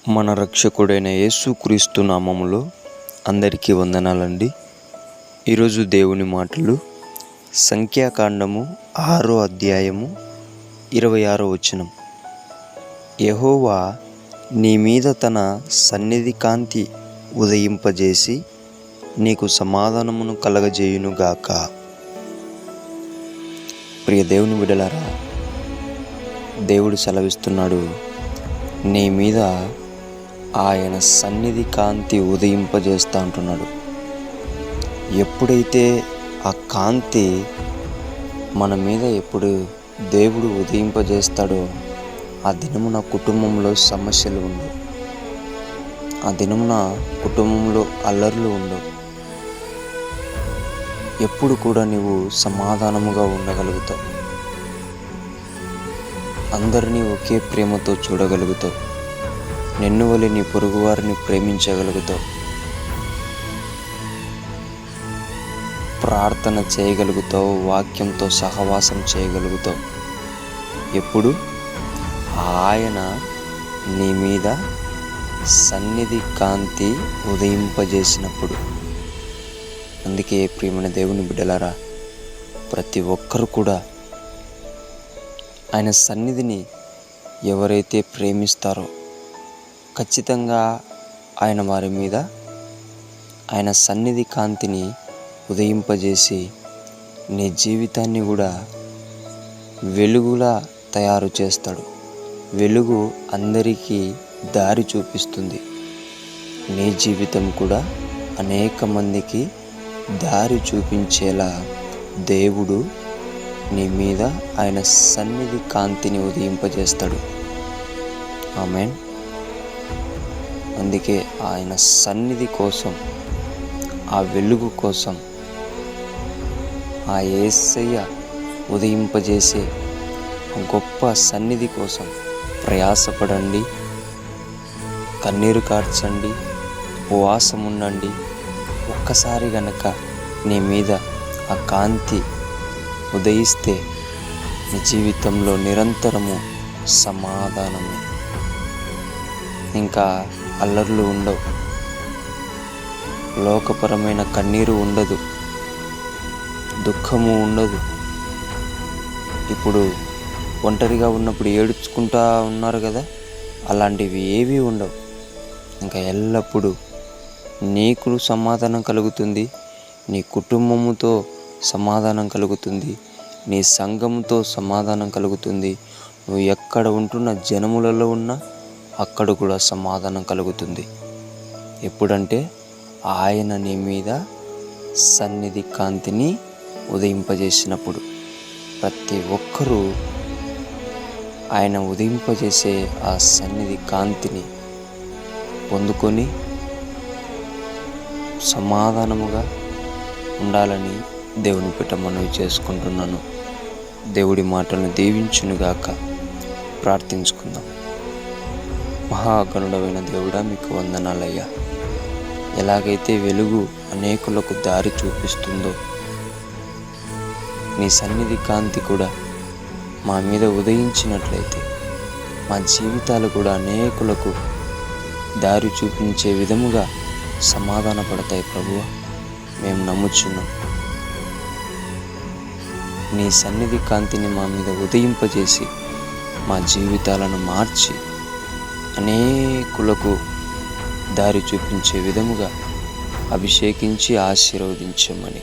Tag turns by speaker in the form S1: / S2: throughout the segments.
S1: మన రక్షకుడైన యేసుక్రీస్తు నామములో అందరికీ వందనాలండి. ఈరోజు దేవుని మాటలు సంఖ్యాకాండము 6వ అధ్యాయము 26వ వచనం. యెహోవా నీ మీద తన సన్నిధి కాంతి ఉదయింపజేసి నీకు సమాధానమును కలగజేయునుగాక. ప్రియ దేవుని బిడ్డలారా, దేవుడు సెలవిస్తున్నాడు, నీ మీద ఆయన సన్నిధి కాంతి ఉదయింపజేస్తా అంటున్నాడు. ఎప్పుడైతే ఆ కాంతి మన మీద ఎప్పుడు దేవుడు ఉదయింపజేస్తాడో ఆ దినమున కుటుంబంలో సమస్యలు ఉండవు, ఆ దినమున కుటుంబంలో అల్లర్లు ఉండవు. ఎప్పుడు కూడా నీవు సమాధానముగా ఉండగలుగుతావు, అందరినీ ఒకే ప్రేమతో చూడగలుగుతావు, నిన్ను వలె నీ పొరుగువారిని ప్రేమించగలుగుతావు, ప్రార్థన చేయగలుగుతావు, వాక్యంతో సహవాసం చేయగలుగుతావు. ఎప్పుడు ఆయన నీ మీద సన్నిధి కాంతి ఉదయింపజేసినప్పుడు. అందుకే ప్రియమైన దేవుని బిడ్డలారా, ప్రతి ఒక్కరు కూడా ఆయన సన్నిధిని ఎవరైతే ప్రేమిస్తారో ఖచ్చితంగా ఆయన వారి మీద ఆయన సన్నిధి కాంతిని ఉదయింపజేసి నీ జీవితాన్ని కూడా వెలుగులా తయారు చేస్తాడు. వెలుగు అందరికీ దారి చూపిస్తుంది. నీ జీవితం కూడా అనేక మందికి దారి చూపించేలా దేవుడు నీ మీద ఆయన సన్నిధి కాంతిని ఉదయింపజేస్తాడు. ఆమేన్. అందుకే ఆయన సన్నిధి కోసం, ఆ వెలుగు కోసం, ఆ యేసయ్య ఉదయింపజేసే గొప్ప సన్నిధి కోసం ప్రయాసపడండి, కన్నీరు కార్చండి, ఉపవాసం ఉండండి. ఒక్కసారి గనక నీ మీద ఆ కాంతి ఉదయిస్తే నీ జీవితంలో నిరంతరము సమాధానము, ఇంకా అల్లర్లు ఉండవు, లోకపరమైన కన్నీరు ఉండదు, దుఃఖము ఉండదు. ఇప్పుడు ఒంటరిగా ఉన్నప్పుడు ఏడ్చుకుంటా ఉన్నారు కదా, అలాంటివి ఏవీ ఉండవు. ఇంకా ఎల్లప్పుడూ నీకు సమాధానం కలుగుతుంది, నీ కుటుంబముతో సమాధానం కలుగుతుంది, నీ సంఘముతో సమాధానం కలుగుతుంది. నువ్వు ఎక్కడ ఉంటున్న జనములలో ఉన్నా అక్కడ కూడా సమాధానం కలుగుతుంది. ఎప్పుడంటే ఆయన నీ మీద సన్నిధి కాంతిని ఉదయింపజేసినప్పుడు. ప్రతి ఒక్కరూ ఆయన ఉదయింపజేసే ఆ సన్నిధి కాంతిని పొందుకొని సమాధానముగా ఉండాలని దేవుని పేట మనవి చేసుకుంటున్నాను. దేవుడి మాటలను దీవించునుగాక. ప్రార్థించుకుందాం. మహాగణుడమైన దేవుడా, మీకు వందనాలయ్యా. ఎలాగైతే వెలుగు అనేకులకు దారి చూపిస్తుందో, నీ సన్నిధి కాంతి కూడా మా మీద ఉదయించినట్లయితే మా జీవితాలు కూడా అనేకులకు దారి చూపించే విధముగా సమాధాన పడతాయి ప్రభువా. మేము నమ్ముచున్నాం. నీ సన్నిధి కాంతిని మా మీద ఉదయింపజేసి మా జీవితాలను మార్చి అనేకులకు దారి చూపించే విధముగా అభిషేకించి ఆశీర్వదించమని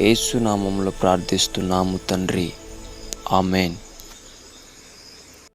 S1: యేసు నామములో ప్రార్థిస్తున్నాము తండ్రి. ఆమేన్.